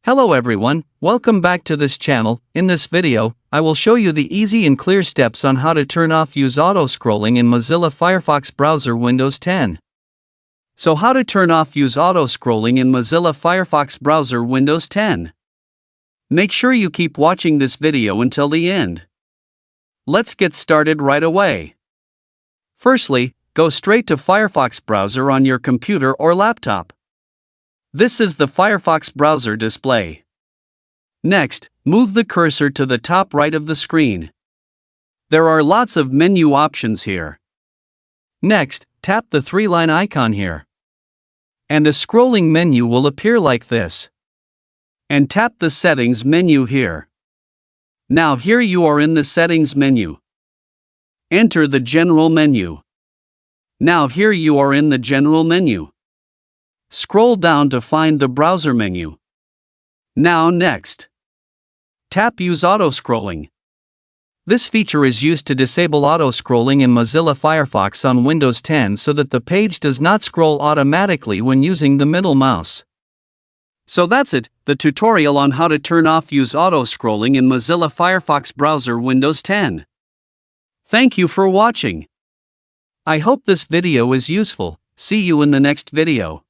Hello everyone, welcome back to this channel. In this video, I will show you the easy and clear steps on how to turn off Use Auto Scrolling in Mozilla Firefox browser Windows 10. So how to turn off Use Auto Scrolling in Mozilla Firefox browser Windows 10. Make sure you keep watching this video until the end. Let's get started right away. Firstly, go straight to Firefox browser on your computer or laptop. This is the Firefox browser display. Next, move the cursor to the top right of the screen. There are lots of menu options here. Next, tap the three-line icon here. And a scrolling menu will appear like this. And tap the Settings menu here. Now here you are in the Settings menu. Enter the General menu. Now here you are in the General menu. Scroll down to find the Browser menu. Now next. Tap Use Auto Scrolling. This feature is used to disable auto scrolling in Mozilla Firefox on Windows 10 so that the page does not scroll automatically when using the middle mouse. So that's it, the tutorial on how to turn off Use Auto Scrolling in Mozilla Firefox browser Windows 10. Thank you for watching. I hope this video is useful. See you in the next video.